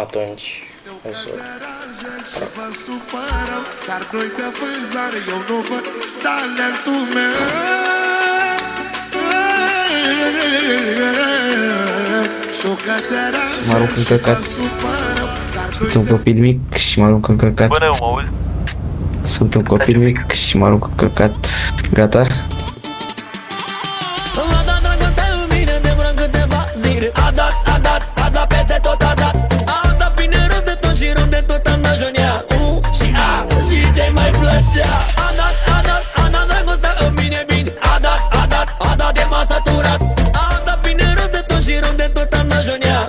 Atunci, însă, vă supărăm, dar noi de vânzare eu nu văd talentul meu. Mă arunc în căcat. Sunt un copil mic și mă arunc în căcat. Bă, mă auzi? Sunt un copil mic și mă arunc în căcat. Gata? A dat peste tot, a dat bine rău de tot și rău de tot am dat jonia și A, și ce mai plăcea. A dat dragostea în mine bine. A dat de m-a saturat. A dat bine rău de tot și rău de tot am dat jonia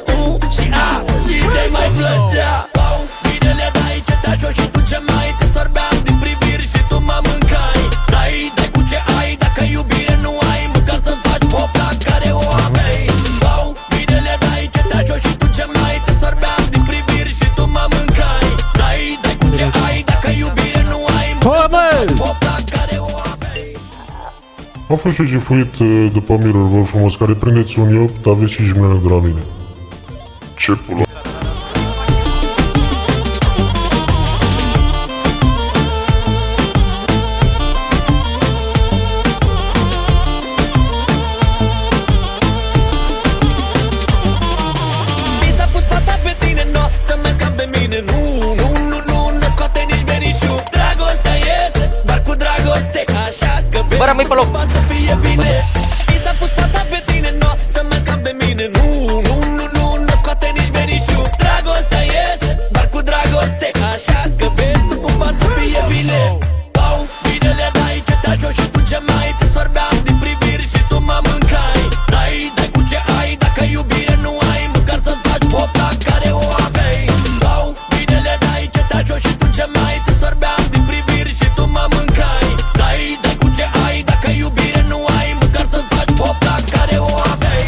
și A, și ce mai plăcea. Wow, bine le dai ce te ajut și tu ce mai te sorbeam din priviri și tu mă mâncai. Dai cu ce ai, dacă iubire nu ai, măcar să-ți faci popta care o aveai. Wow, bine le dai ce te ajut și tu ce mai te sorbeam din priviri și tu mă mâncai. Dai cu ce ai, dacă iubire nu ai, măcar să-ți faci popta care o aveai. Am fost și jefuit după Mirror, vă frumos, care prindeți un 8, aveți 5 milioane de la mine. Ce pula? Mi s-a pus pata pe tine, no, să merg cam pe mine. Nu scoate nici verișu. Dragostea iese, doar cu dragoste. Așa că Bă, rămâi pe loc. să fie bine. Mi s-a pus pata pe tine, no, să merg cam pe mine. Nu scoate nici verișu. Dragostea iese, doar cu dragoste. Așa că vezi tu cum poate să fie bine. Wow, bine le dai ce te ajut și tu ce mai te sorbeam din priviri și tu mă mâncai. Dai cu ce ai, dacă iubire nu ai, măcar să-ți faci popta care o aveai. Wow, bine le dai ce te ajut și tu ce mai te sorbeam din priviri și tu mă mâncai. Dai cu ce ai, dacă iubire nu ai, măcar să-ți faci popta care o aveai.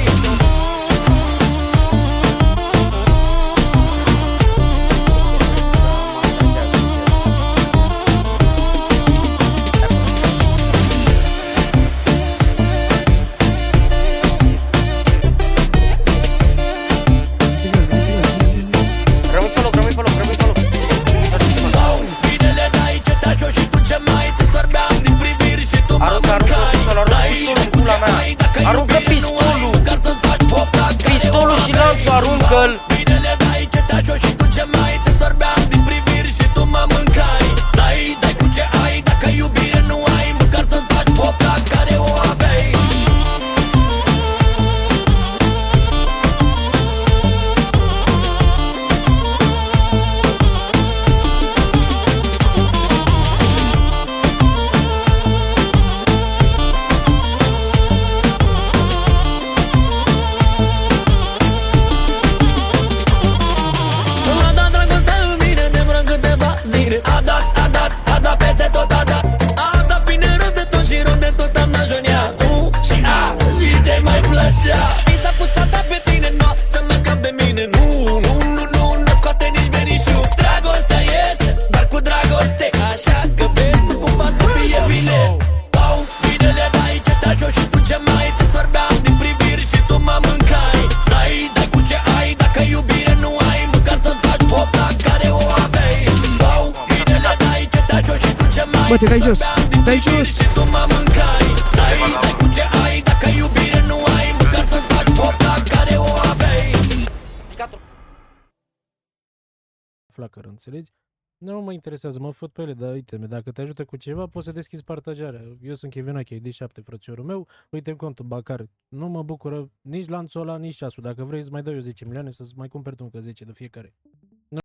Rămâi pe loc, rămâi pe loc, rămâi pe loc. Wow, bine le dai ce te ajut și tu ce mai te sorbeam din priviri și tu mă Aruncă mâncai. pistolul, aruncă pistolul în pula mea. Aruncă pistolul. Pistolul și lanțul, aruncă-l. Bine le dai ce te ajut și tu ce mai te sorbeam din priviri și tu mă mâncai. Dai cu ce ai, dacă iubire nu ai, măcar să-ți faci popta care o aveai. A dat dragostea în mine de vreo câteva zile. A dat peste tot, a dat bine rău de tot și rău de tot am dat jonia și A, și ce mai plăcea. Mi s-a pus pata pe tine, no, să merg cam pe mine. Nu scoate nici verișu. Dragostea iese, dar cu dragoste. Așa că vezi tu cum poate să fie bine. Wow, bine le dai ce te ajut și tu ce mai te sorbeam din priviri și tu mă mâncai. Dai cu ce ai, dacă iubire nu ai, măcar să-ți faci popta care o aveai. Wow, bine le dai ce te ajut și tu ce mai Bă, te dai jos, sorbeam din dai priviri jos. și tu mă mâncai. Dai cu ce ai, dacă iubire nu ai, măcar să-ți faci popta care o aveai. Flacără, înțelegi? Nu mă interesează, mă fut pe ele, dar uite-mi, dacă te ajută cu ceva, poți să deschizi partajarea. Eu sunt Kevin Achei, de 7, frățiorul meu, uite contul Bacar. Nu mă bucură nici lanțul ăla, nici ceasul. Dacă vrei, îți mai dau eu 10 milioane să-ți mai cumperi tu încă 10 de fiecare.